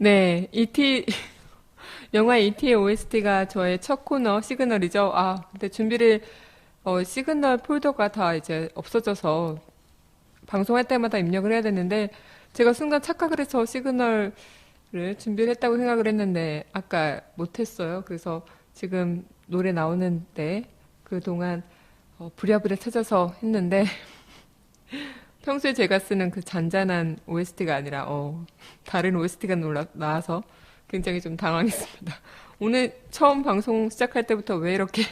네, 영화 ET의 OST가 저의 첫 코너 시그널이죠. 근데 시그널 폴더가 다 이제 없어져서 방송할 때마다 입력을 해야 되는데, 제가 순간 착각을 해서 시그널을 준비를 했다고 생각을 했는데, 아까 못했어요. 그래서 지금 노래 나오는데, 그동안 부랴부랴 찾아서 했는데, 평소에 제가 쓰는 그 잔잔한 OST가 아니라 다른 OST가 나와서 굉장히 좀 당황했습니다. 오늘 처음 방송 시작할 때부터 왜 이렇게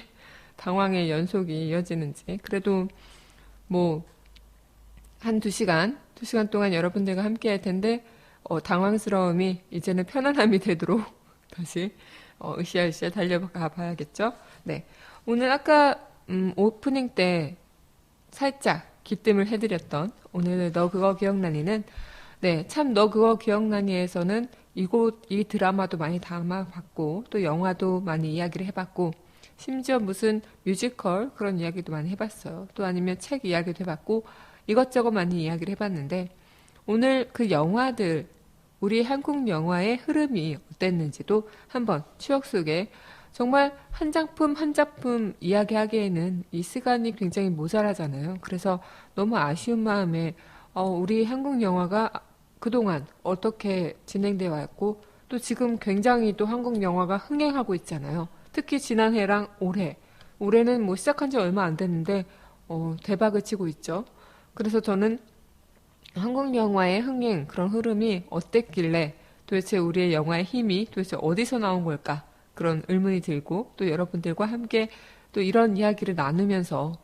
당황의 연속이 이어지는지. 그래도 뭐 한 두 시간 동안 여러분들과 함께 할 텐데 당황스러움이 이제는 편안함이 되도록 다시 으쌰으쌰 달려가 봐야겠죠. 네. 오늘 아까 오프닝 때 살짝 기뜸을 해드렸던 오늘 너 그거 기억나니는, 네, 참 너 그거 기억나니에서는 이 드라마도 많이 담아봤고 또 영화도 많이 이야기를 해봤고 심지어 무슨 뮤지컬 그런 이야기도 많이 해봤어요. 또 아니면 책 이야기도 해봤고 이것저것 많이 이야기를 해봤는데, 오늘 그 영화들, 우리 한국 영화의 흐름이 어땠는지도 한번 추억 속에, 정말 한 작품 한 작품 이야기하기에는 이 시간이 굉장히 모자라잖아요. 그래서 너무 아쉬운 마음에 우리 한국 영화가 그동안 어떻게 진행되어 왔고 또 지금 굉장히 또 한국 영화가 흥행하고 있잖아요. 특히 지난해랑 올해는 뭐 시작한 지 얼마 안 됐는데 대박을 치고 있죠. 그래서 저는 한국 영화의 흥행 그런 흐름이 어땠길래 도대체 우리의 영화의 힘이 도대체 어디서 나온 걸까? 그런 의문이 들고 또 여러분들과 함께 또 이런 이야기를 나누면서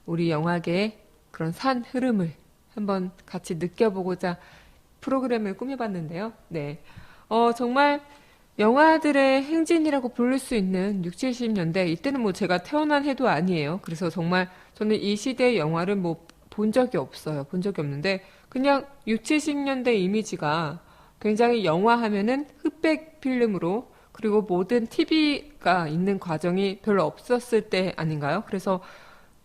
우리 영화계의 그런 산 흐름을 한번 같이 느껴보고자 프로그램을 꾸며봤는데요. 네. 정말 영화들의 행진이라고 부를 수 있는 6, 70년대, 이때는 뭐 제가 태어난 해도 아니에요. 그래서 정말 저는 이 시대의 영화를 뭐 본 적이 없어요. 본 적이 없는데 그냥 6, 70년대 이미지가 굉장히 영화 하면은 흑백 필름으로, 그리고 모든 TV가 있는 과정이 별로 없었을 때 아닌가요? 그래서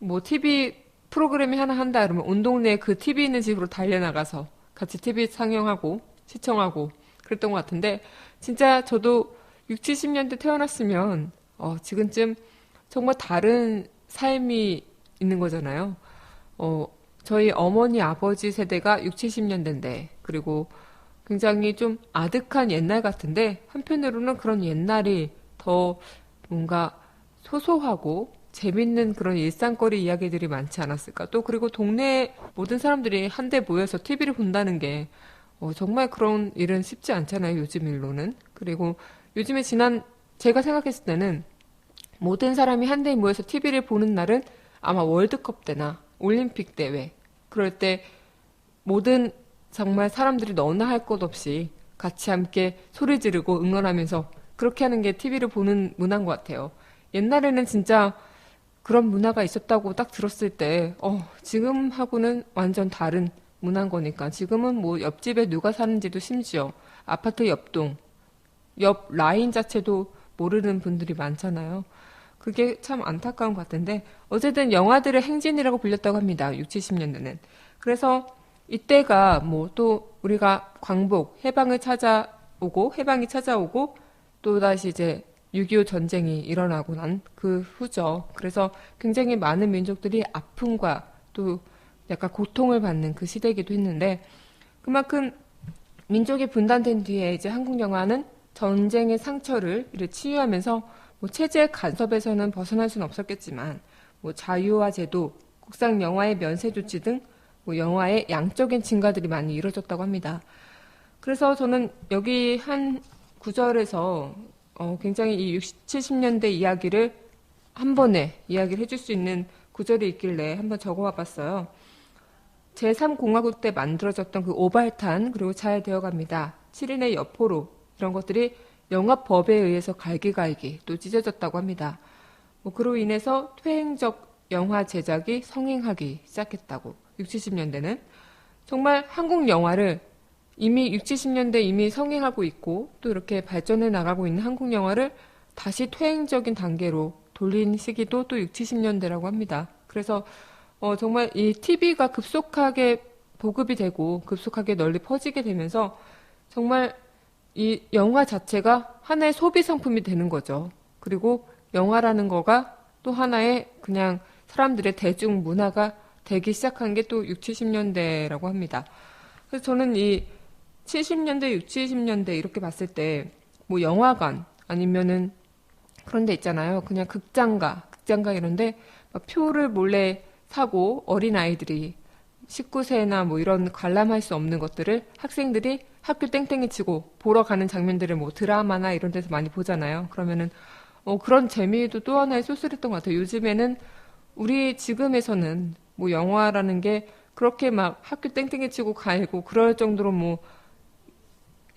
뭐 TV 프로그램이 하나 한다 그러면 온 동네에 그 TV 있는 집으로 달려나가서 같이 TV 상영하고 시청하고 그랬던 것 같은데, 진짜 저도 6, 70년대 태어났으면 지금쯤 정말 다른 삶이 있는 거잖아요. 저희 어머니 아버지 세대가 6, 70년대인데, 그리고 굉장히 좀 아득한 옛날 같은데 한편으로는 그런 옛날이 더 뭔가 소소하고 재밌는 그런 일상거리 이야기들이 많지 않았을까. 또 그리고 동네 모든 사람들이 한데 모여서 TV를 본다는 게 정말 그런 일은 쉽지 않잖아요, 요즘 일로는. 그리고 요즘에 제가 생각했을 때는 모든 사람이 한데 모여서 TV를 보는 날은 아마 월드컵 때나 올림픽 대회, 그럴 때 모든 정말 사람들이 너나 할 것 없이 같이 함께 소리 지르고 응원하면서 그렇게 하는 게 TV를 보는 문화인 것 같아요. 옛날에는 진짜 그런 문화가 있었다고 딱 들었을 때, 지금하고는 완전 다른 문화인 거니까. 지금은 뭐 옆집에 누가 사는지도 심지어 아파트 옆동, 옆 라인 자체도 모르는 분들이 많잖아요. 그게 참 안타까운 것 같은데, 어쨌든 영화들의 행진이라고 불렸다고 합니다. 6, 70년대는. 그래서 이때가 뭐 또 우리가 해방이 찾아오고, 또 다시 이제 6.25 전쟁이 일어나고 난 그 후죠. 그래서 굉장히 많은 민족들이 아픔과 또 약간 고통을 받는 그 시대이기도 했는데, 그만큼 민족이 분단된 뒤에 이제 한국 영화는 전쟁의 상처를 이렇게 치유하면서 뭐 체제 간섭에서는 벗어날 수는 없었겠지만 뭐 자유화 제도, 국상 영화의 면세 조치 등 뭐 영화의 양적인 증가들이 많이 이루어졌다고 합니다. 그래서 저는 여기 한 구절에서 굉장히 이 60, 70년대 이야기를 한 번에 이야기를 해줄 수 있는 구절이 있길래 한번 적어와 봤어요. 제3공화국 때 만들어졌던 그 오발탄, 그리고 잘 되어갑니다. 7인의 여포로, 이런 것들이 영화법에 의해서 갈기갈기 또 찢어졌다고 합니다. 뭐 그로 인해서 퇴행적 영화 제작이 성행하기 시작했다고. 6, 70년대는 정말 한국 영화를 이미 6, 70년대 이미 성행하고 있고 또 이렇게 발전해 나가고 있는 한국 영화를 다시 퇴행적인 단계로 돌린 시기도 또 6, 70년대라고 합니다. 그래서 정말 이 TV가 급속하게 보급이 되고 급속하게 널리 퍼지게 되면서 정말 이 영화 자체가 하나의 소비 상품이 되는 거죠. 그리고 영화라는 거가 또 하나의 그냥 사람들의 대중 문화가 되기 시작한 게 또 6, 70년대라고 합니다. 그래서 저는 이 70년대, 6, 70년대 이렇게 봤을 때 뭐 영화관 아니면은 그런 데 있잖아요. 그냥 극장가 이런데 막 표를 몰래 사고 어린아이들이 19세나 뭐 이런 관람할 수 없는 것들을 학생들이 학교 땡땡이 치고 보러 가는 장면들을 뭐 드라마나 이런 데서 많이 보잖아요. 그러면은 그런 재미도 또 하나의 소스였던 것 같아요. 요즘에는 우리 지금에서는 뭐 영화라는 게 그렇게 막 학교 땡땡이 치고 가고 그럴 정도로 뭐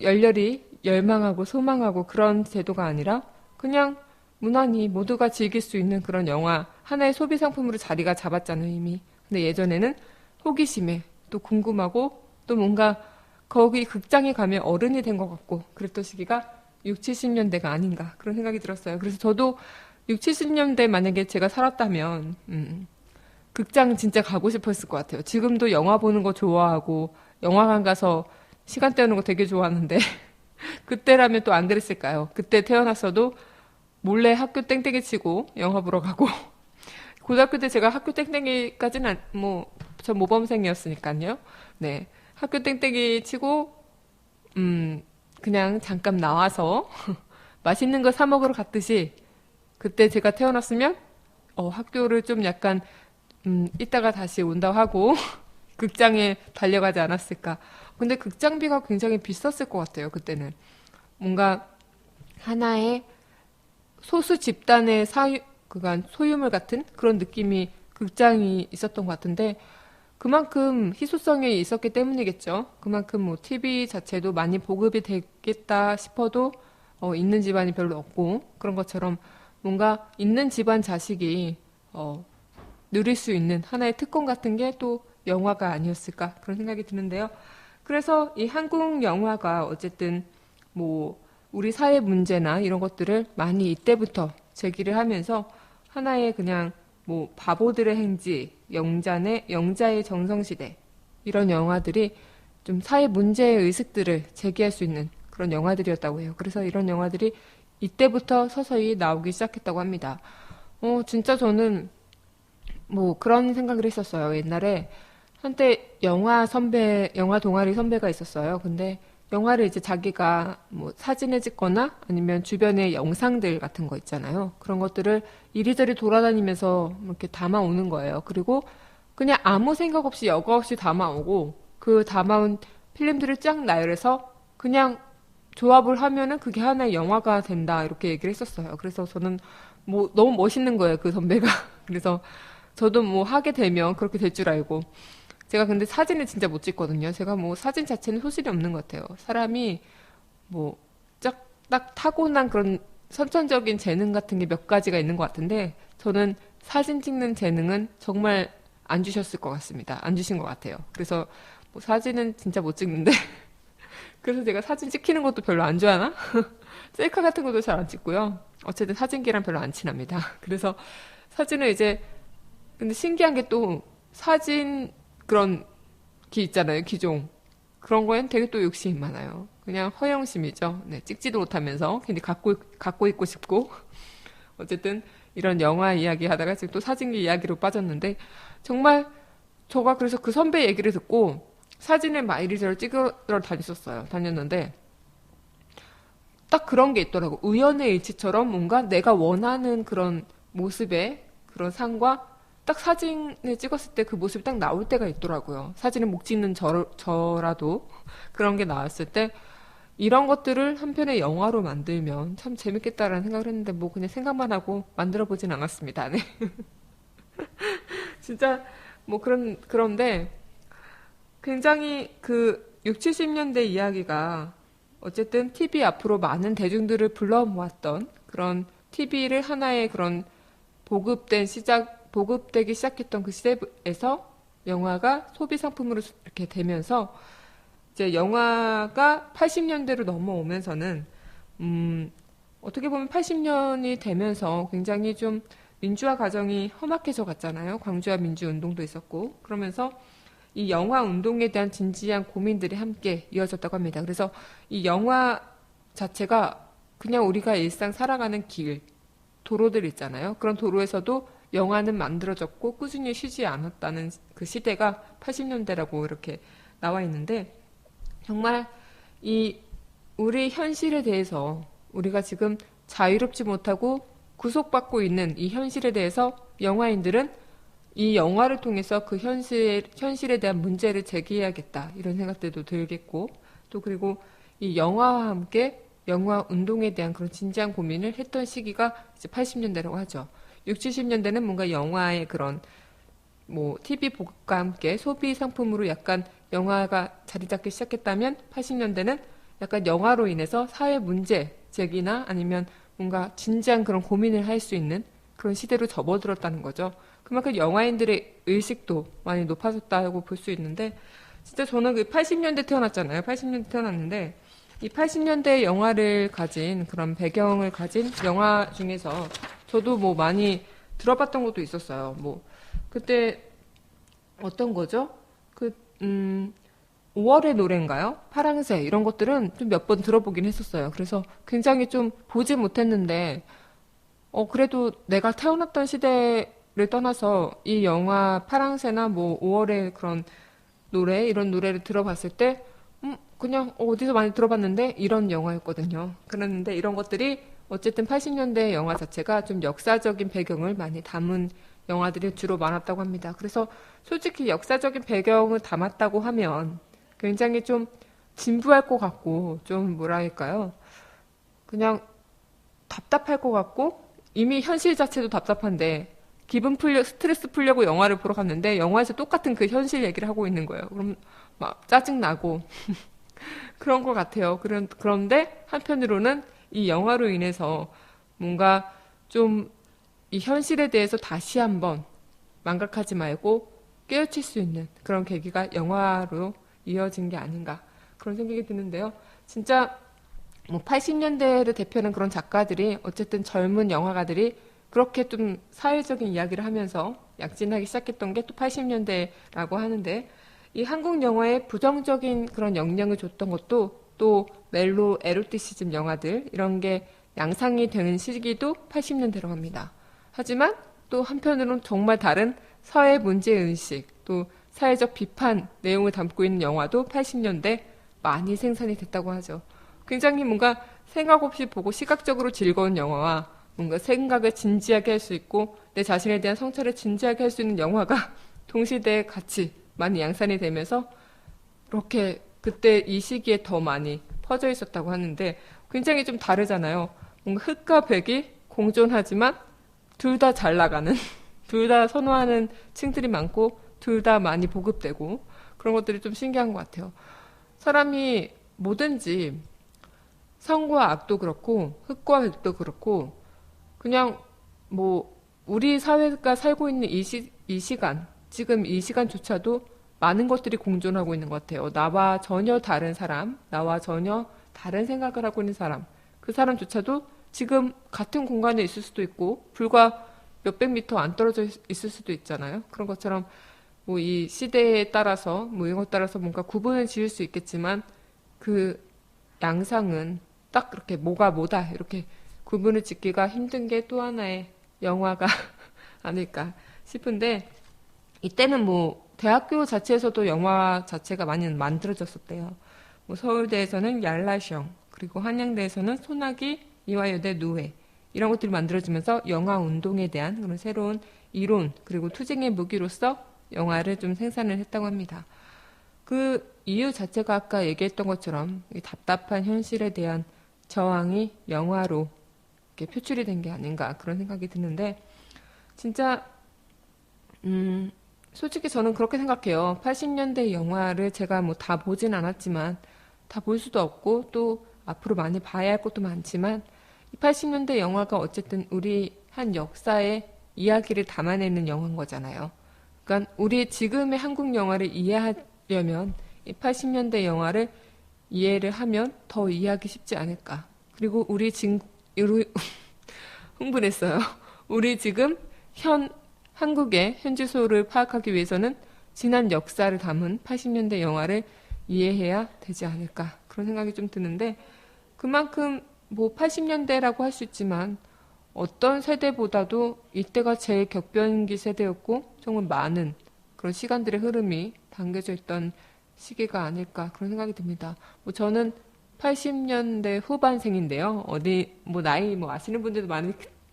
열렬히 열망하고 소망하고 그런 제도가 아니라 그냥 무난히 모두가 즐길 수 있는 그런 영화 하나의 소비 상품으로 자리가 잡았잖아요, 이미. 근데 예전에는 호기심에 또 궁금하고 또 뭔가 거기 극장에 가면 어른이 된 것 같고 그랬던 시기가 6, 70년대가 아닌가 그런 생각이 들었어요. 그래서 저도 6, 70년대 만약에 제가 살았다면 극장 진짜 가고 싶었을 것 같아요. 지금도 영화 보는 거 좋아하고 영화관 가서 시간 때우는 거 되게 좋아하는데 그때라면 또 안 그랬을까요? 그때 태어났어도 몰래 학교 땡땡이 치고 영화 보러 가고 고등학교 때 제가 학교 땡땡이까지는 저 모범생이었으니까요. 네. 학교 땡땡이 치고 그냥 잠깐 나와서 맛있는 거 사 먹으러 갔듯이 그때 제가 태어났으면 학교를 좀 약간 이따가 다시 온다고 하고 극장에 달려가지 않았을까. 근데 극장비가 굉장히 비쌌을 것 같아요, 그때는. 뭔가 하나의 소수 집단의 그간 소유물 같은 그런 느낌이 극장이 있었던 것 같은데 그만큼 희소성이 있었기 때문이겠죠. 그만큼 뭐 TV 자체도 많이 보급이 되겠다 싶어도 있는 집안이 별로 없고 그런 것처럼 뭔가 있는 집안 자식이 누릴 수 있는 하나의 특권 같은 게 또 영화가 아니었을까 그런 생각이 드는데요. 그래서 이 한국 영화가 어쨌든 뭐 우리 사회 문제나 이런 것들을 많이 이때부터 제기를 하면서 하나의 그냥 뭐 바보들의 행지, 영자의 정성시대 이런 영화들이 좀 사회 문제의 의식들을 제기할 수 있는 그런 영화들이었다고 해요. 그래서 이런 영화들이 이때부터 서서히 나오기 시작했다고 합니다. 진짜 저는 뭐 그런 생각을 했었어요. 옛날에 한때 영화 동아리 선배가 있었어요. 근데 영화를 이제 자기가 뭐 사진을 찍거나 아니면 주변의 영상들 같은 거 있잖아요. 그런 것들을 이리저리 돌아다니면서 이렇게 담아오는 거예요. 그리고 그냥 아무 생각 없이 여과 없이 담아오고 그 담아온 필름들을 쫙 나열해서 그냥 조합을 하면은 그게 하나의 영화가 된다. 이렇게 얘기를 했었어요. 그래서 저는 뭐 너무 멋있는 거예요. 그 선배가. 그래서 저도 뭐 하게 되면 그렇게 될 줄 알고. 제가 근데 사진을 진짜 못 찍거든요. 제가 뭐 사진 자체는 소질이 없는 것 같아요. 사람이 뭐 딱 타고난 그런 선천적인 재능 같은 게 몇 가지가 있는 것 같은데 저는 사진 찍는 재능은 정말 안 주셨을 것 같습니다. 안 주신 것 같아요. 그래서 뭐 사진은 진짜 못 찍는데 그래서 제가 사진 찍히는 것도 별로 안 좋아하나? 셀카 같은 것도 잘 안 찍고요. 어쨌든 사진기랑 별로 안 친합니다. 그래서 사진을 이제 근데 신기한 게 또 사진 그런 기 있잖아요. 기종. 그런 거엔 되게 또 욕심이 많아요. 그냥 허영심이죠. 네, 찍지도 못하면서 괜히 갖고 있고 싶고. 어쨌든 이런 영화 이야기 하다가 지금 또 사진기 이야기로 빠졌는데 정말 저가 그래서 그 선배 얘기를 듣고 사진을 막 이리저리 찍으러 다녔는데 딱 그런 게 있더라고. 우연의 일치처럼 뭔가 내가 원하는 그런 모습의 그런 상과 딱 사진을 찍었을 때 그 모습이 딱 나올 때가 있더라고요. 사진을 못 찍는 저라도 그런 게 나왔을 때 이런 것들을 한편의 영화로 만들면 참 재밌겠다라는 생각을 했는데 뭐 그냥 생각만 하고 만들어 보진 않았습니다. 네. 진짜 뭐 그런데 굉장히 그 6, 70년대 이야기가 어쨌든 TV 앞으로 많은 대중들을 불러 모았던 그런 TV를 하나의 그런 보급되기 시작했던 그 시대에서 영화가 소비 상품으로 이렇게 되면서 이제 영화가 80년대로 넘어오면서는 어떻게 보면 80년이 되면서 굉장히 좀 민주화 과정이 험악해져 갔잖아요. 광주화 민주 운동도 있었고 그러면서 이 영화 운동에 대한 진지한 고민들이 함께 이어졌다고 합니다. 그래서 이 영화 자체가 그냥 우리가 일상 살아가는 길, 도로들 있잖아요. 그런 도로에서도 영화는 만들어졌고 꾸준히 쉬지 않았다는 그 시대가 80년대라고 이렇게 나와 있는데 정말 이 우리 현실에 대해서 우리가 지금 자유롭지 못하고 구속받고 있는 이 현실에 대해서 영화인들은 이 영화를 통해서 그 현실에 대한 문제를 제기해야겠다 이런 생각들도 들겠고 또 그리고 이 영화와 함께 영화 운동에 대한 그런 진지한 고민을 했던 시기가 이제 80년대라고 하죠. 60, 70년대는 뭔가 영화의 그런 뭐 TV 보급과 함께 소비 상품으로 약간 영화가 자리 잡기 시작했다면 80년대는 약간 영화로 인해서 사회 문제 제기나 아니면 뭔가 진지한 그런 고민을 할 수 있는 그런 시대로 접어들었다는 거죠. 그만큼 영화인들의 의식도 많이 높아졌다고 볼 수 있는데 진짜 저는 그 80년대 태어났잖아요. 80년대 태어났는데 이 80년대 영화를 가진 그런 배경을 가진 영화 중에서 저도 뭐 많이 들어봤던 것도 있었어요. 뭐 그때 어떤 거죠? 그 5월의 노래인가요? 파랑새 이런 것들은 좀 몇 번 들어보긴 했었어요. 그래서 굉장히 좀 보지 못했는데 그래도 내가 태어났던 시대를 떠나서 이 영화 파랑새나 뭐 5월의 그런 노래 이런 노래를 들어봤을 때 그냥 어디서 많이 들어봤는데 이런 영화였거든요. 그랬는데 이런 것들이 어쨌든 80년대 영화 자체가 좀 역사적인 배경을 많이 담은 영화들이 주로 많았다고 합니다. 그래서 솔직히 역사적인 배경을 담았다고 하면 굉장히 좀 진부할 것 같고 좀 뭐랄까요? 그냥 답답할 것 같고 이미 현실 자체도 답답한데 기분 풀려 스트레스 풀려고 영화를 보러 갔는데 영화에서 똑같은 그 현실 얘기를 하고 있는 거예요. 그럼 막 짜증 나고 그런 것 같아요. 그런데 한편으로는 이 영화로 인해서 뭔가 좀 이 현실에 대해서 다시 한번 망각하지 말고 깨우칠 수 있는 그런 계기가 영화로 이어진 게 아닌가 그런 생각이 드는데요. 진짜 뭐 80년대를 대표하는 그런 작가들이 어쨌든 젊은 영화가들이 그렇게 좀 사회적인 이야기를 하면서 약진하기 시작했던 게 또 80년대라고 하는데 이 한국 영화에 부정적인 그런 영향을 줬던 것도 또 멜로 에로티시즘 영화들 이런 게 양상이 되는 시기도 80년대라고 합니다. 하지만 또 한편으로는 정말 다른 사회 문제의식 또 사회적 비판 내용을 담고 있는 영화도 80년대 많이 생산이 됐다고 하죠. 굉장히 뭔가 생각 없이 보고 시각적으로 즐거운 영화와 뭔가 생각을 진지하게 할 수 있고 내 자신에 대한 성찰을 진지하게 할 수 있는 영화가 동시대에 같이 많이 양산이 되면서 그렇게 그때 이 시기에 더 많이 퍼져 있었다고 하는데 굉장히 좀 다르잖아요. 뭔가 흑과 백이 공존하지만 둘 다 잘 나가는 둘 다 선호하는 층들이 많고 둘 다 많이 보급되고 그런 것들이 좀 신기한 것 같아요. 사람이 뭐든지 선과 악도 그렇고 흑과 백도 그렇고 그냥 뭐 우리 사회가 살고 있는 이 시간 지금 이 시간조차도 많은 것들이 공존하고 있는 것 같아요. 나와 전혀 다른 사람, 나와 전혀 다른 생각을 하고 있는 사람, 그 사람조차도 지금 같은 공간에 있을 수도 있고 불과 몇백 미터 안 떨어져 있을 수도 있잖아요. 그런 것처럼 뭐 이 시대에 따라서 뭐 이것 따라서 뭔가 구분을 지을 수 있겠지만 그 양상은 딱 그렇게 뭐가 뭐다 이렇게 구분을 짓기가 힘든 게 또 하나의 영화가 아닐까 싶은데 이때는 뭐 대학교 자체에서도 영화 자체가 많이 만들어졌었대요. 뭐 서울대에서는 얄라셩 그리고 한양대에서는 소나기 이화여대 누에 이런 것들이 만들어지면서 영화 운동에 대한 그런 새로운 이론 그리고 투쟁의 무기로서 영화를 좀 생산을 했다고 합니다. 그 이유 자체가 아까 얘기했던 것처럼 이 답답한 현실에 대한 저항이 영화로 이렇게 표출이 된 게 아닌가 그런 생각이 드는데 진짜 솔직히 저는 그렇게 생각해요. 80년대 영화를 제가 뭐 다 보진 않았지만 다 볼 수도 없고 또 앞으로 많이 봐야 할 것도 많지만 이 80년대 영화가 어쨌든 우리 한 역사의 이야기를 담아내는 영화인 거잖아요. 그러니까 우리 지금의 한국 영화를 이해하려면 이 80년대 영화를 이해를 하면 더 이해하기 쉽지 않을까. 그리고 흥분했어요. 우리 지금 한국의 현지소를 파악하기 위해서는 지난 역사를 담은 80년대 영화를 이해해야 되지 않을까. 그런 생각이 좀 드는데 그만큼 뭐 80년대라고 할 수 있지만 어떤 세대보다도 이때가 제일 격변기 세대였고 정말 많은 그런 시간들의 흐름이 담겨져 있던 시기가 아닐까 그런 생각이 듭니다. 뭐 저는 80년대 후반생인데요. 어디 뭐 나이 뭐 아시는 분들도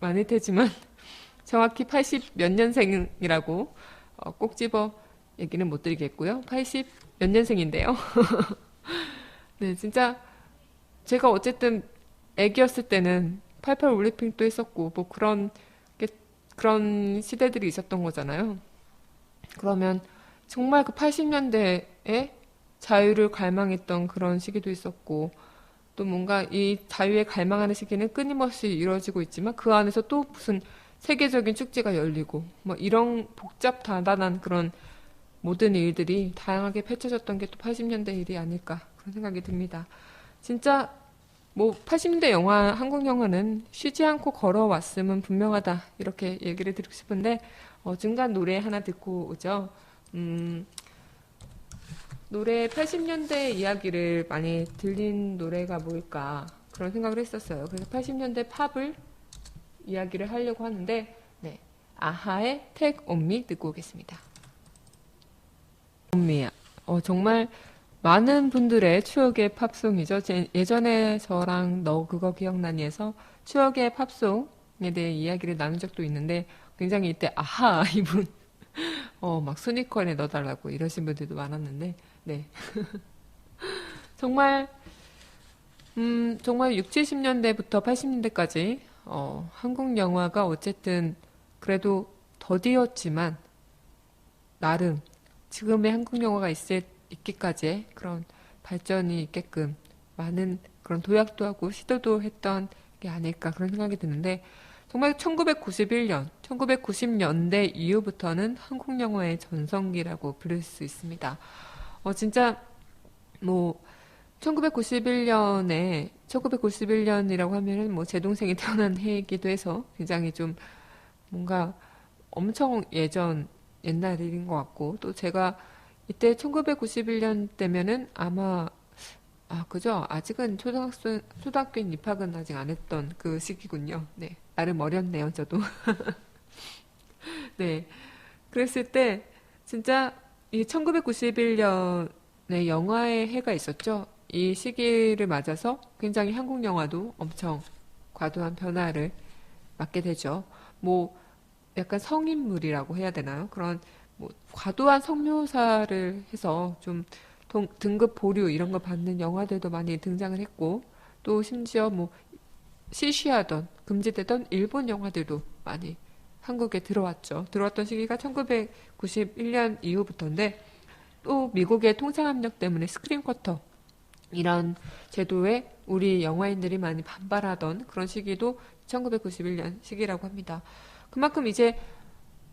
많을 테지만 정확히 80 몇 년생이라고 꼭 집어 얘기는 못 드리겠고요. 80 몇 년생인데요. 네, 진짜 제가 어쨌든 애기였을 때는 88 올림픽도 했었고 뭐 그런 시대들이 있었던 거잖아요. 그러면 정말 그 80년대에 자유를 갈망했던 그런 시기도 있었고 또 뭔가 이 자유에 갈망하는 시기는 끊임없이 이루어지고 있지만 그 안에서 또 무슨 세계적인 축제가 열리고 뭐 이런 복잡다단한 그런 모든 일들이 다양하게 펼쳐졌던 게 또 80년대 일이 아닐까 그런 생각이 듭니다. 진짜 뭐 80년대 영화, 한국 영화는 쉬지 않고 걸어왔음은 분명하다 이렇게 얘기를 드리고 싶은데 중간 노래 하나 듣고 오죠. 노래 80년대 이야기를 많이 들린 노래가 뭘까 그런 생각을 했었어요. 그래서 80년대 팝을 이야기를 하려고 하는데 네, 아하의 Take On Me 듣고 오겠습니다. On Me 정말 많은 분들의 추억의 팝송이죠. 예전에 저랑 너 그거 기억나니에서 추억의 팝송에 대해 이야기를 나눈 적도 있는데 굉장히 이때 아하 이분 막 순위권에 넣어달라고 이러신 분들도 많았는데 네 정말 정말 6, 70년대부터 80년대까지 한국 영화가 어쨌든 그래도 더디었지만 나름 지금의 한국 영화가 있기까지의 그런 발전이 있게끔 많은 그런 도약도 하고 시도도 했던 게 아닐까 그런 생각이 드는데 정말 1991년, 1990년대 이후부터는 한국 영화의 전성기라고 부를 수 있습니다. 진짜 뭐 1991년이라고 하면은 뭐 제 동생이 태어난 해이기도 해서 굉장히 좀 뭔가 엄청 옛날 일인 것 같고 또 제가 이때 1991년 때면은 아마 그죠? 아직은 초등학교인 입학은 아직 안 했던 그 시기군요. 네. 나름 어렸네요, 저도. 네. 그랬을 때, 진짜, 이 1991년에 영화의 해가 있었죠. 이 시기를 맞아서 굉장히 한국 영화도 엄청 과도한 변화를 맞게 되죠. 뭐, 약간 성인물이라고 해야 되나요? 그런, 뭐, 과도한 성묘사를 해서 좀 등급 보류 이런 거 받는 영화들도 많이 등장을 했고 또 심지어 뭐 시시하던 금지되던 일본 영화들도 많이 한국에 들어왔던 시기가 1991년 이후부터인데 또 미국의 통상압력 때문에 스크린 쿼터 이런 제도에 우리 영화인들이 많이 반발하던 그런 시기도 1991년 시기라고 합니다. 그만큼 이제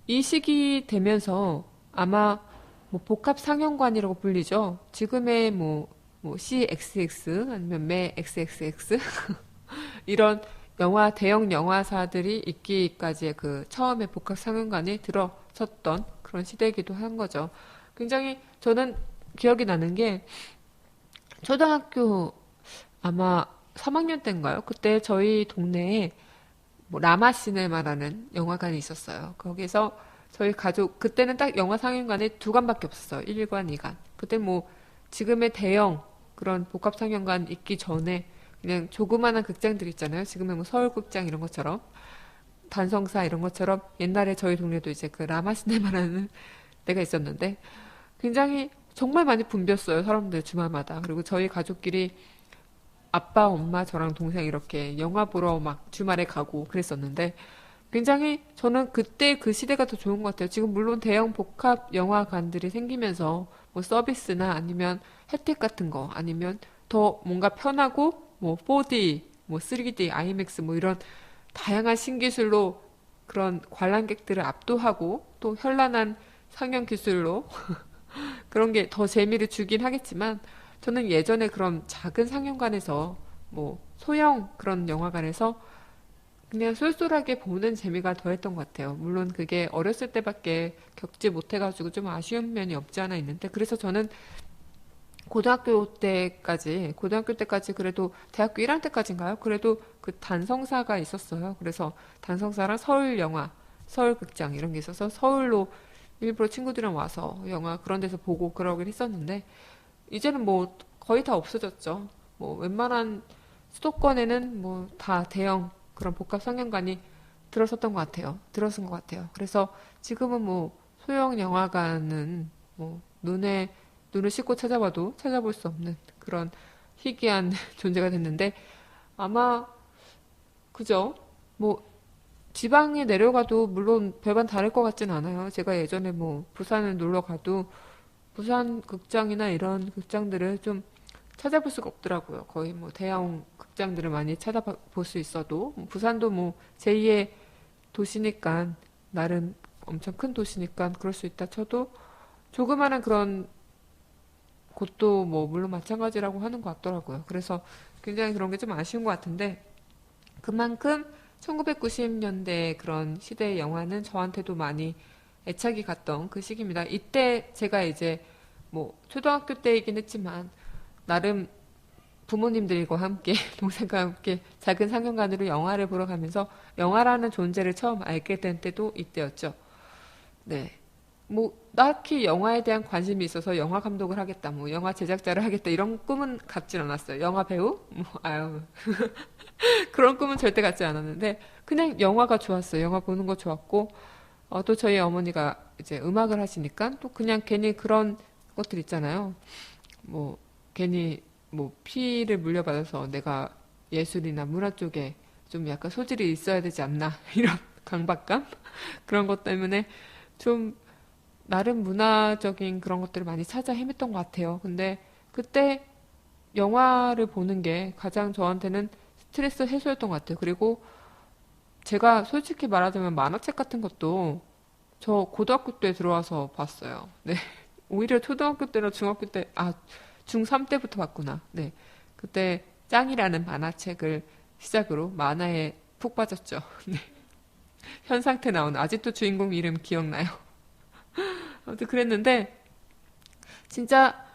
이 시기 되면서 아마 뭐 복합 상영관이라고 불리죠. 지금의 뭐 CXX 아니면 매 XXX 이런 대형 영화사들이 있기까지의 그 처음에 복합 상영관이 들어섰던 그런 시대이기도 한 거죠. 굉장히 저는 기억이 나는 게 초등학교 아마 3학년 때인가요? 그때 저희 동네에 뭐 라마시네마라는 영화관이 있었어요. 거기서 저희 가족, 그때는 딱 영화 상영관에 2관밖에 없었어요. 1관, 2관. 그때 뭐 지금의 대형 그런 복합 상영관 있기 전에 그냥 조그마한 극장들 있잖아요. 지금의 뭐 서울극장 이런 것처럼 단성사 이런 것처럼 옛날에 저희 동네도 이제 그 라마시네마라는 데가 있었는데 굉장히 정말 많이 붐볐어요. 사람들 주말마다. 그리고 저희 가족끼리 아빠, 엄마, 저랑 동생 이렇게 영화 보러 막 주말에 가고 그랬었는데 굉장히 저는 그때 그 시대가 더 좋은 것 같아요. 지금 물론 대형 복합 영화관들이 생기면서 뭐 서비스나 아니면 혜택 같은 거 아니면 더 뭔가 편하고 뭐 4D, 뭐 3D, IMAX 뭐 이런 다양한 신기술로 그런 관람객들을 압도하고 또 현란한 상영 기술로 그런 게 더 재미를 주긴 하겠지만 저는 예전에 그런 작은 상영관에서 뭐 소형 그런 영화관에서 그냥 쏠쏠하게 보는 재미가 더했던 것 같아요. 물론 그게 어렸을 때밖에 겪지 못해가지고 좀 아쉬운 면이 없지 않아 있는데 그래서 저는 고등학교 때까지 그래도 대학교 1학년 때까지인가요? 그래도 그 단성사가 있었어요. 그래서 단성사랑 서울 영화, 서울 극장 이런 게 있어서 서울로 일부러 친구들이랑 와서 영화 그런 데서 보고 그러긴 했었는데 이제는 뭐 거의 다 없어졌죠. 뭐 웬만한 수도권에는 뭐 다 대형 그런 복합 상영관이 들어섰던 것 같아요. 들어선 것 같아요. 그래서 지금은 뭐 소형 영화관은 뭐 눈을 씻고 찾아봐도 찾아볼 수 없는 그런 희귀한 존재가 됐는데 아마 그죠? 뭐 지방에 내려가도 물론 별반 다를 것 같진 않아요. 제가 예전에 뭐 부산을 놀러 가도 부산 극장이나 이런 극장들을 좀 찾아볼 수가 없더라고요. 거의 뭐 대형 극장들을 많이 찾아볼 수 있어도 부산도 뭐 제2의 도시니까 나름 엄청 큰 도시니까 그럴 수 있다 쳐도 조그마한 그런 곳도 뭐 물론 마찬가지라고 하는 것 같더라고요. 그래서 굉장히 그런 게 좀 아쉬운 것 같은데 그만큼 1990년대 그런 시대의 영화는 저한테도 많이 애착이 갔던 그 시기입니다. 이때 제가 이제 뭐 초등학교 때이긴 했지만 나름 부모님들과 함께 동생과 함께 작은 상영관으로 영화를 보러 가면서 영화라는 존재를 처음 알게 된 때도 이때였죠. 네. 뭐 딱히 영화에 대한 관심이 있어서 영화 감독을 하겠다, 뭐 영화 제작자를 하겠다 이런 꿈은 갖진 않았어요. 영화 배우? 뭐 아유 그런 꿈은 절대 갖지 않았는데 그냥 영화가 좋았어요. 영화 보는 거 좋았고 또 저희 어머니가 이제 음악을 하시니까 또 그냥 괜히 그런 것들 있잖아요. 뭐 괜히 뭐 피를 물려받아서 내가 예술이나 문화 쪽에 좀 약간 소질이 있어야 되지 않나 이런 강박감 그런 것 때문에 좀 나름 문화적인 그런 것들을 많이 찾아 헤맸던 것 같아요. 근데 그때 영화를 보는 게 가장 저한테는 스트레스 해소였던 것 같아요. 그리고 제가 솔직히 말하자면 만화책 같은 것도 저 고등학교 때 들어와서 봤어요. 네. 오히려 초등학교 때나 중학교 때, 중3 때부터 봤구나. 네. 그때 짱이라는 만화책을 시작으로 만화에 푹 빠졌죠. 네. 현상태 나오는, 아직도 주인공 이름 기억나요? 아무튼 그랬는데, 진짜,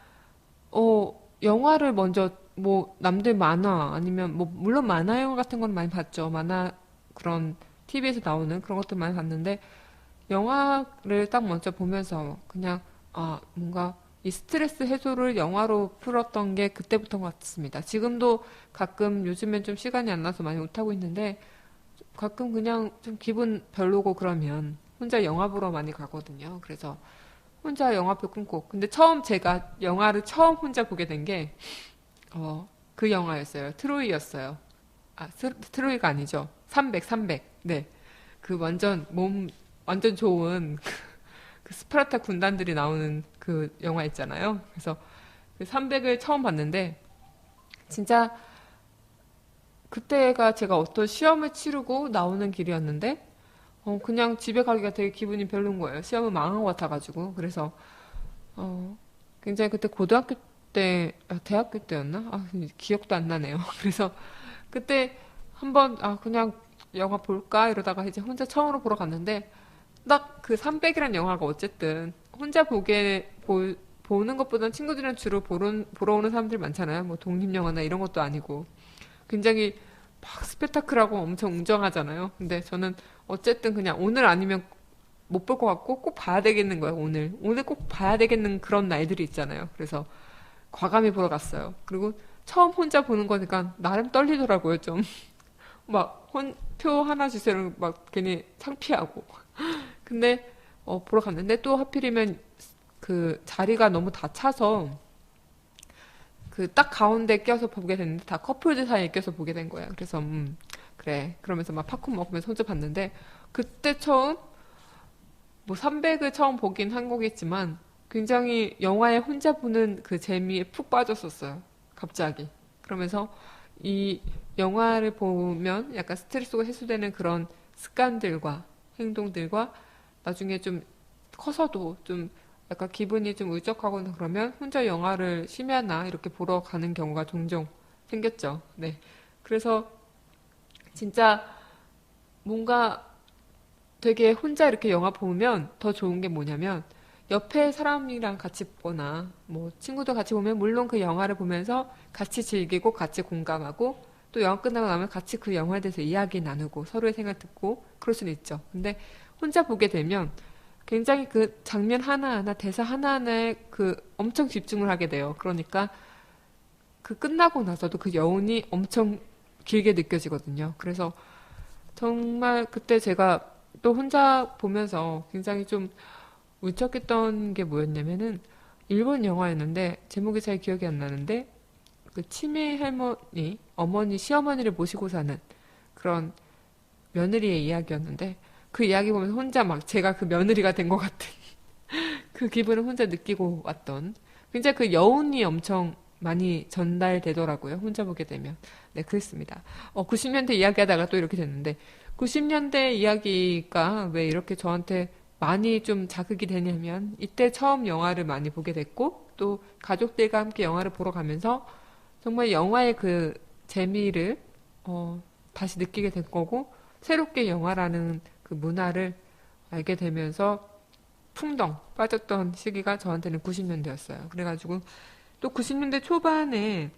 영화를 먼저, 뭐, 남들 만화, 아니면, 뭐, 물론 만화 영화 같은 건 많이 봤죠. 만화, 그런, TV에서 나오는 그런 것들 많이 봤는데, 영화를 딱 먼저 보면서 그냥 뭔가 이 스트레스 해소를 영화로 풀었던 게 그때부터인 것 같습니다. 지금도 가끔 요즘엔 좀 시간이 안 나서 많이 못하고 있는데 가끔 그냥 좀 기분 별로고 그러면 혼자 영화 보러 많이 가거든요. 그래서 혼자 영화표 끊고 근데 처음 제가 영화를 처음 혼자 보게 된 게 그 영화였어요. 트로이였어요. 트로이가 아니죠. 300. 네. 그 완전 좋은 그 스파르타 군단들이 나오는 그 영화 있잖아요. 그래서 그 300을 처음 봤는데 진짜 그때가 제가 어떤 시험을 치르고 나오는 길이었는데 그냥 집에 가기가 되게 기분이 별론 거예요. 시험을 망한 것 같아가지고 그래서 굉장히 그때 고등학교 때 대학교 때였나? 기억도 안 나네요. 그래서 그때 한번 그냥 영화 볼까 이러다가 이제 혼자 처음으로 보러 갔는데 딱 그 300이란 영화가 어쨌든 혼자 보는 것보다는 친구들이랑 주로 보러 오는 사람들이 많잖아요. 뭐 독립영화나 이런 것도 아니고 굉장히 막 스펙타클하고 엄청 웅장하잖아요. 근데 저는 어쨌든 그냥 오늘 아니면 못 볼 것 같고 꼭 봐야 되겠는 거예요. 오늘 꼭 봐야 되겠는 그런 날들이 있잖아요. 그래서 과감히 보러 갔어요. 그리고 처음 혼자 보는 거니까 나름 떨리더라고요. 좀 막 표 하나 주세요. 막 괜히 창피하고. 근데 보러 갔는데 또 하필이면 그 자리가 너무 다 차서 그 딱 가운데 껴서 보게 됐는데 다 커플들 사이에 껴서 보게 된 거예요. 그래서 그래 그러면서 막 팝콘 먹으면서 혼자 봤는데 그때 처음 뭐 300을 처음 보긴 한 거겠지만 굉장히 영화에 혼자 보는 그 재미에 푹 빠졌었어요. 갑자기. 그러면서 이 영화를 보면 약간 스트레스가 해소되는 그런 습관들과 행동들과 나중에 좀 커서도 좀 약간 기분이 좀 울적하거나 그러면 혼자 영화를 심야나 이렇게 보러 가는 경우가 종종 생겼죠. 네. 그래서 진짜 뭔가 되게 혼자 이렇게 영화 보면 더 좋은 게 뭐냐면 옆에 사람이랑 같이 보거나 뭐 친구도 같이 보면 물론 그 영화를 보면서 같이 즐기고 같이 공감하고 또 영화 끝나고 나면 같이 그 영화에 대해서 이야기 나누고 서로의 생각 듣고 그럴 수는 있죠. 근데 혼자 보게 되면 굉장히 그 장면 하나하나 대사 하나하나에 그 엄청 집중을 하게 돼요. 그러니까 그 끝나고 나서도 그 여운이 엄청 길게 느껴지거든요. 그래서 정말 그때 제가 또 혼자 보면서 굉장히 좀 울적했던 게 뭐였냐면은 일본 영화였는데 제목이 잘 기억이 안 나는데 그 치매 할머니, 어머니, 시어머니를 모시고 사는 그런 며느리의 이야기였는데 그 이야기 보면서 혼자 막 제가 그 며느리가 된 것 같은 그 기분을 혼자 느끼고 왔던 굉장히 그 여운이 엄청 많이 전달되더라고요. 혼자 보게 되면. 네, 그랬습니다. 90년대 이야기하다가 또 이렇게 됐는데 90년대 이야기가 왜 이렇게 저한테 많이 좀 자극이 되냐면 이때 처음 영화를 많이 보게 됐고 또 가족들과 함께 영화를 보러 가면서 정말 영화의 그 재미를 다시 느끼게 된 거고 새롭게 영화라는 그 문화를 알게 되면서 풍덩 빠졌던 시기가 저한테는 90년대였어요. 그래가지고 또 90년대 초반에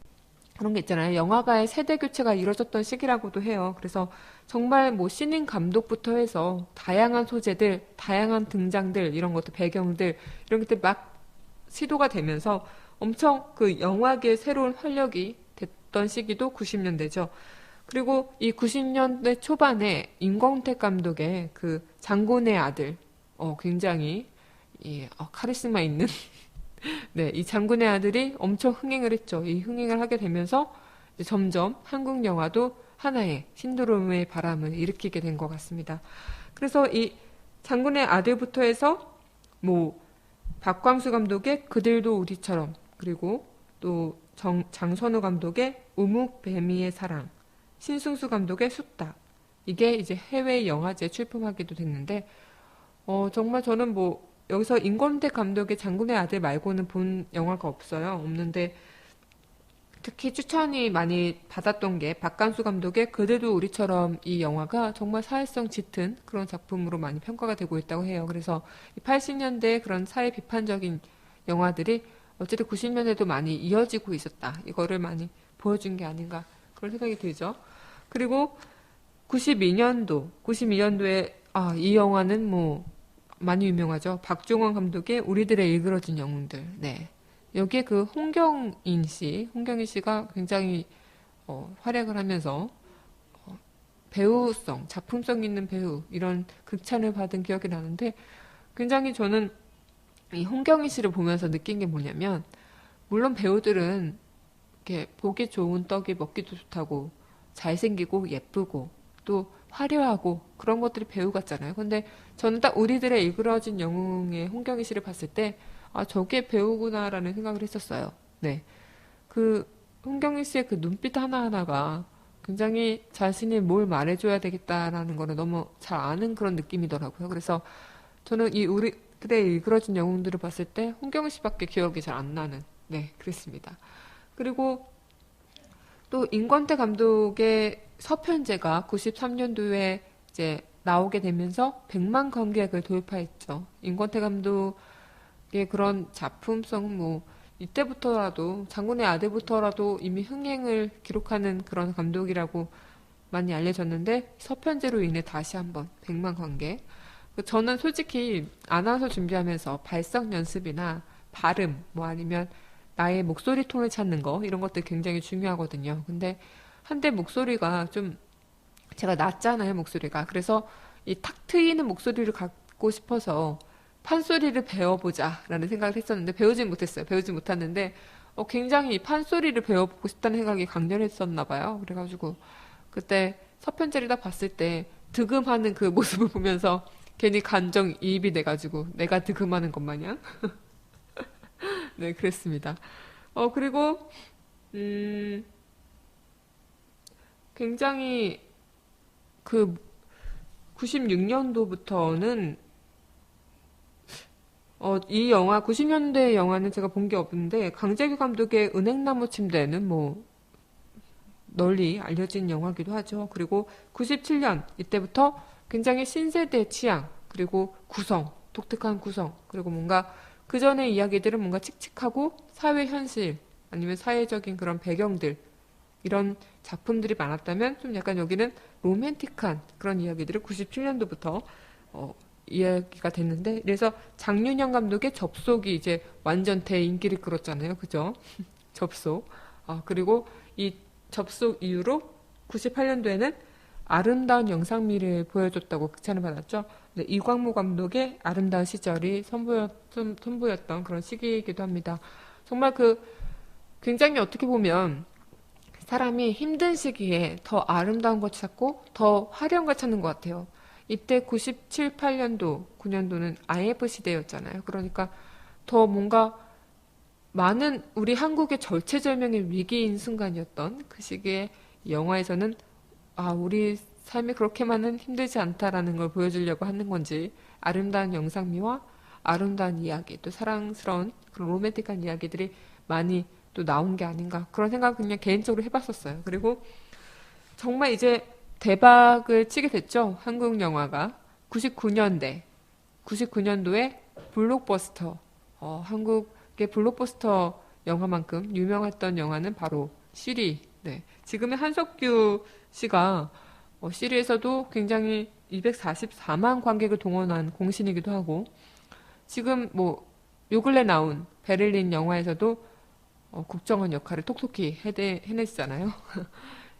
그런 게 있잖아요. 영화가의 세대 교체가 이루어졌던 시기라고도 해요. 그래서 정말 뭐 신인 감독부터 해서 다양한 소재들, 다양한 등장들, 이런 것들, 배경들, 이런 것들 막 시도가 되면서 엄청 그 영화계의 새로운 활력이 됐던 시기도 90년대죠. 그리고 이 90년대 초반에 임광택 감독의 그 장군의 아들, 굉장히 카리스마 있는 네, 이 장군의 아들이 엄청 흥행을 했죠. 이 흥행을 하게 되면서 이제 점점 한국 영화도 하나의 신드롬의 바람을 일으키게 된 것 같습니다. 그래서 이 장군의 아들부터 해서 뭐 박광수 감독의 그들도 우리처럼 그리고 또 장선우 감독의 우묵뱀이의 사랑, 신승수 감독의 숫다 이게 이제 해외 영화제에 출품하기도 됐는데 정말 저는 뭐 여기서 임권택 감독의 장군의 아들 말고는 본 영화가 없어요. 없는데 특히 추천이 많이 받았던 게 박간수 감독의 그대도 우리처럼 이 영화가 정말 사회성 짙은 그런 작품으로 많이 평가가 되고 있다고 해요. 그래서 80년대 그런 사회 비판적인 영화들이 어쨌든 90년대도 많이 이어지고 있었다. 이거를 많이 보여준 게 아닌가 그런 생각이 들죠. 그리고 92년도에 이 영화는 뭐 많이 유명하죠. 박종원 감독의 우리들의 일그러진 영웅들. 네. 여기에 그 홍경인 씨가 굉장히 활약을 하면서 배우성, 작품성 있는 배우 이런 극찬을 받은 기억이 나는데 굉장히 저는 이 홍경인 씨를 보면서 느낀 게 뭐냐면 물론 배우들은 이렇게 보기 좋은 떡이 먹기도 좋다고 잘생기고 예쁘고 또 화려하고 그런 것들이 배우 같잖아요. 근데 저는 딱 우리들의 일그러진 영웅의 홍경희 씨를 봤을 때 저게 배우구나라는 생각을 했었어요. 네. 그 홍경희 씨의 그 눈빛 하나하나가 굉장히 자신이 뭘 말해줘야 되겠다라는 거를 너무 잘 아는 그런 느낌이더라고요. 그래서 저는 이 우리들의 일그러진 영웅들을 봤을 때 홍경희 씨밖에 기억이 잘 안 나는 네, 그랬습니다. 그리고 또 임권태 감독의 서편제가 93년도에 이제 나오게 되면서 100만 관객을 돌파했죠. 임권태 감독의 그런 작품성 뭐 이때부터라도 장군의 아들부터라도 이미 흥행을 기록하는 그런 감독이라고 많이 알려졌는데 서편제로 인해 다시 한번 100만 관객. 저는 솔직히 아나운서 준비하면서 발성 연습이나 발음 뭐 아니면 나의 목소리 톤을 찾는 거 이런 것들 굉장히 중요하거든요. 근데 한때 목소리가 좀 제가 낮잖아요, 목소리가. 그래서 이 탁 트이는 목소리를 갖고 싶어서 판소리를 배워보자라는 생각을 했었는데 배우진 못했어요. 배우진 못했는데 굉장히 이 판소리를 배워보고 싶다는 생각이 강렬했었나 봐요. 그래가지고 그때 서편제를 다 봤을 때 득음하는 그 모습을 보면서 괜히 감정이입이 돼가지고 내가 득음하는 것 마냥 네, 그랬습니다. 그리고 굉장히 그 96년도부터는 이 영화 90년대 영화는 제가 본 게 없는데 강재규 감독의 은행나무 침대는 뭐 널리 알려진 영화기도 하죠. 그리고 97년 이때부터 굉장히 신세대 취향 그리고 구성 독특한 구성, 그리고 뭔가 그 전의 이야기들은 뭔가 칙칙하고 사회 현실, 아니면 사회적인 그런 배경들, 이런 작품들이 많았다면 좀 약간 여기는 로맨틱한 그런 이야기들을 97년도부터 이야기가 됐는데, 그래서 장윤영 감독의 접속이 이제 완전 대인기를 끌었잖아요. 그죠? 접속. 그리고 이 접속 이후로 98년도에는 아름다운 영상미를 보여줬다고 극찬을 받았죠. 네, 이광무 감독의 아름다운 시절이 선보였던 그런 시기이기도 합니다. 정말 굉장히 어떻게 보면 사람이 힘든 시기에 더 아름다운 걸 찾고 더 화려한 걸 찾는 것 같아요. 이때 97, 8년도, 9년도는 IMF 시대였잖아요. 그러니까 더 뭔가 많은 우리 한국의 절체절명의 위기인 순간이었던 그 시기에 영화에서는 우리 삶이 그렇게만은 힘들지 않다라는 걸 보여주려고 하는 건지, 아름다운 영상미와 아름다운 이야기, 또 사랑스러운 그런 로맨틱한 이야기들이 많이 또 나온 게 아닌가, 그런 생각 그냥 개인적으로 해봤었어요. 그리고 정말 이제 대박을 치게 됐죠. 한국 영화가 99년도에 블록버스터, 한국의 블록버스터 영화만큼 유명했던 영화는 바로 시리. 네. 지금의 한석규 씨가 시리에서도 굉장히 244만 관객을 동원한 공신이기도 하고, 지금 뭐 요 근래 나온 베를린 영화에서도 국정원 역할을 톡톡히 해냈잖아요.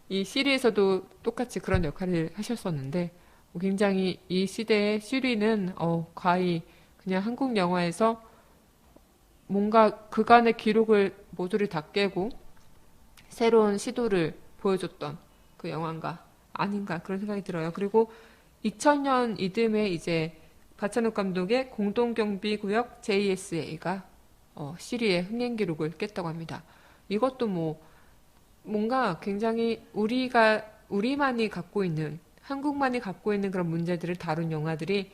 이 시리에서도 똑같이 그런 역할을 하셨었는데, 굉장히 이 시대의 시리는 거의 그냥 한국 영화에서 뭔가 그간의 기록을 모조리 다 깨고 새로운 시도를 보여줬던 그 영화인가 아닌가, 그런 생각이 들어요. 그리고 2000년 이듬해 이제 박찬욱 감독의 공동경비구역 JSA가 시리의 흥행 기록을 깼다고 합니다. 이것도 뭔가 굉장히 우리만이 갖고 있는, 한국만이 갖고 있는 그런 문제들을 다룬 영화들이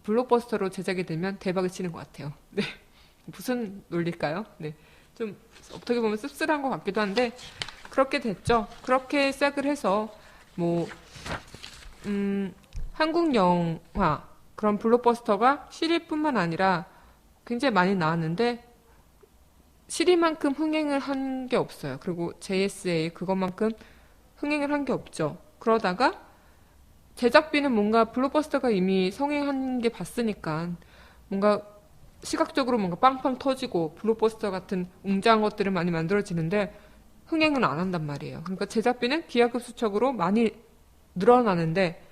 블록버스터로 제작이 되면 대박을 치는 것 같아요. 네. 무슨 논리일까요? 네. 좀 어떻게 보면 씁쓸한 것 같기도 한데, 그렇게 됐죠. 그렇게 시작을 해서 한국 영화 그런 블록버스터가 시리뿐만 아니라 굉장히 많이 나왔는데 시리만큼 흥행을 한 게 없어요. 그리고 JSA 그것만큼 흥행을 한 게 없죠. 그러다가 제작비는 뭔가 블록버스터가 이미 성행한 게 봤으니까 뭔가 시각적으로 뭔가 빵빵 터지고 블록버스터 같은 웅장한 것들을 많이 만들어지는데 흥행은 안 한단 말이에요. 그러니까 제작비는 기하급수적으로 많이 늘어나는데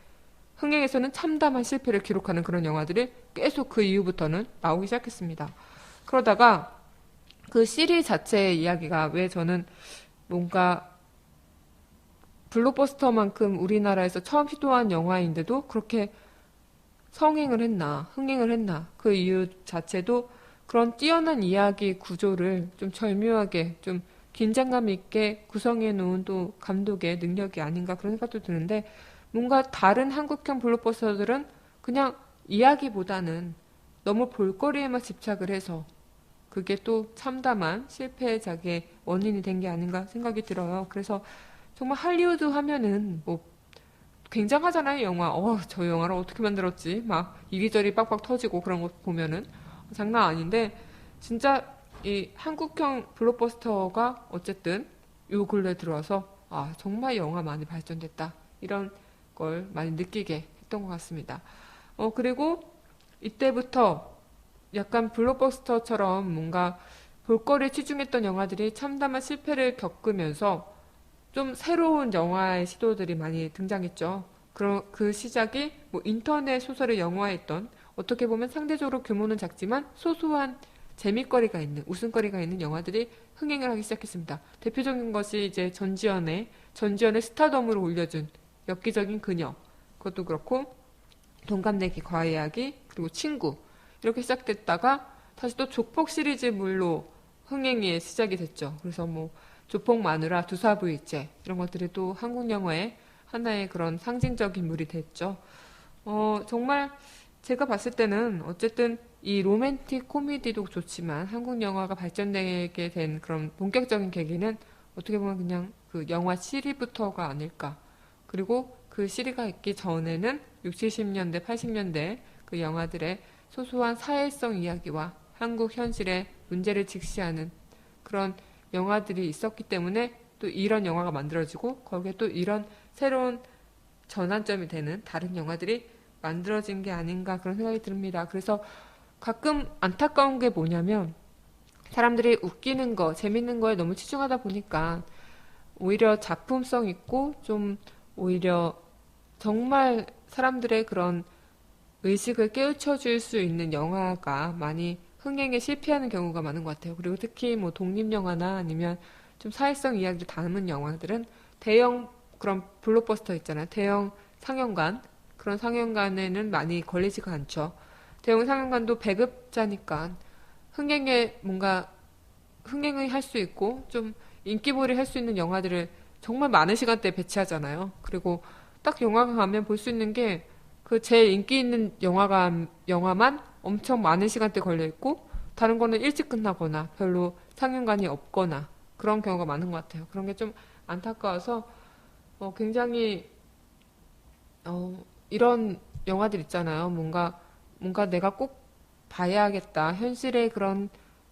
흥행에서는 참담한 실패를 기록하는 그런 영화들이 계속 그 이후부터는 나오기 시작했습니다. 그러다가 그 시리 자체의 이야기가 왜 저는 뭔가 블록버스터만큼 우리나라에서 처음 시도한 영화인데도 그렇게 성행을 했나, 흥행을 했나, 그 이유 자체도 그런 뛰어난 이야기 구조를 좀 절묘하게, 좀 긴장감 있게 구성해 놓은 또 감독의 능력이 아닌가, 그런 생각도 드는데, 뭔가 다른 한국형 블록버스터들은 그냥 이야기보다는 너무 볼거리에만 집착을 해서 그게 또 참담한 실패작의 원인이 된 게 아닌가 생각이 들어요. 그래서 정말 할리우드 하면은 굉장하잖아요, 영화. 저 영화를 어떻게 만들었지? 막 이리저리 빡빡 터지고 그런 거 보면은 장난 아닌데, 진짜 이 한국형 블록버스터가 어쨌든 요 근래 들어와서 정말 영화 많이 발전됐다, 이런 걸 많이 느끼게 했던 것 같습니다. 그리고 이때부터 약간 블록버스터처럼 뭔가 볼거리에 치중했던 영화들이 참담한 실패를 겪으면서 좀 새로운 영화의 시도들이 많이 등장했죠. 그 시작이 인터넷 소설을 영화했던, 어떻게 보면 상대적으로 규모는 작지만 소소한 재미거리가 있는, 웃음거리가 있는 영화들이 흥행을 하기 시작했습니다. 대표적인 것이 이제 전지현의 스타덤으로 올려준 엽기적인 그녀, 그것도 그렇고 동갑내기 과외하기, 그리고 친구, 이렇게 시작됐다가 다시 또 조폭 시리즈물로 흥행이 시작이 됐죠. 그래서 조폭 마누라, 두사부일제, 이런 것들이 또 한국 영화의 하나의 그런 상징적인 물이 됐죠. 정말 제가 봤을 때는 어쨌든 이 로맨틱 코미디도 좋지만 한국 영화가 발전되게 된 그런 본격적인 계기는 어떻게 보면 그냥 그 영화 시리부터가 아닐까. 그리고 그 시리가 있기 전에는 60, 70년대, 80년대 그 영화들의 소소한 사회성 이야기와 한국 현실의 문제를 직시하는 그런 영화들이 있었기 때문에 또 이런 영화가 만들어지고 거기에 또 이런 새로운 전환점이 되는 다른 영화들이 만들어진 게 아닌가 그런 생각이 듭니다. 그래서 가끔 안타까운 게 뭐냐면 사람들이 웃기는 거, 재밌는 거에 너무 치중하다 보니까 오히려 작품성 있고 좀 오히려 정말 사람들의 그런 의식을 깨우쳐줄 수 있는 영화가 많이 흥행에 실패하는 경우가 많은 것 같아요. 그리고 특히 뭐 독립영화나 아니면 좀 사회성 이야기를 담은 영화들은 대형 그런 블록버스터 있잖아요. 대형 상영관. 그런 상영관에는 많이 걸리지가 않죠. 대형 상영관도 배급자니까 흥행에 뭔가 흥행을 할 수 있고 좀 인기몰이 할 수 있는 영화들을 정말 많은 시간대에 배치하잖아요. 그리고 딱 영화관 가면 볼 수 있는 게 그 제일 인기 있는 영화만 엄청 많은 시간대 걸려 있고 다른 거는 일찍 끝나거나 별로 상영관이 없거나 그런 경우가 많은 것 같아요. 그런 게 좀 안타까워서 굉장히 이런 영화들 있잖아요. 뭔가 내가 꼭 봐야겠다. 현실의 그런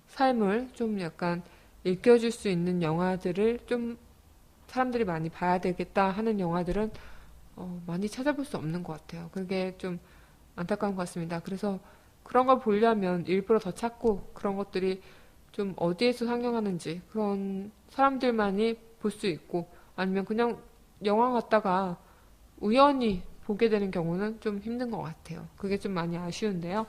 삶을 좀 약간 일깨워줄 수 있는 영화들을 좀 사람들이 많이 봐야 되겠다 하는 영화들은 많이 찾아볼 수 없는 것 같아요. 그게 좀 안타까운 것 같습니다. 그래서 그런 걸 보려면 일부러 더 찾고 그런 것들이 좀 어디에서 상영하는지 그런 사람들만이 볼 수 있고 아니면 그냥 영화 갔다가 우연히 보게 되는 경우는 좀 힘든 것 같아요. 그게 좀 많이 아쉬운데요.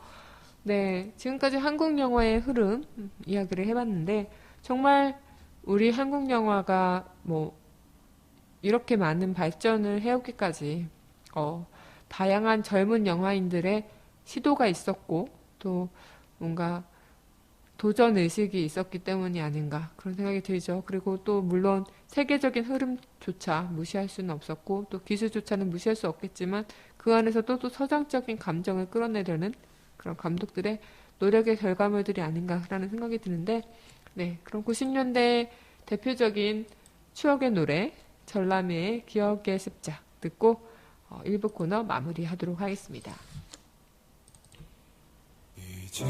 네, 지금까지 한국 영화의 흐름 이야기를 해봤는데 정말 우리 한국 영화가 뭐 이렇게 많은 발전을 해오기까지 다양한 젊은 영화인들의 시도가 있었고 또 뭔가 도전 의식이 있었기 때문이 아닌가 그런 생각이 들죠. 그리고 또 물론 세계적인 흐름조차 무시할 수는 없었고 또 기술조차는 무시할 수 없겠지만 그 안에서도 또 서정적인 감정을 끌어내려는 그런 감독들의 노력의 결과물들이 아닌가라는 생각이 드는데 네, 그럼 90년대 대표적인 추억의 노래 전람회의 기억의 습작 듣고 1부 코너 마무리하도록 하겠습니다. 이제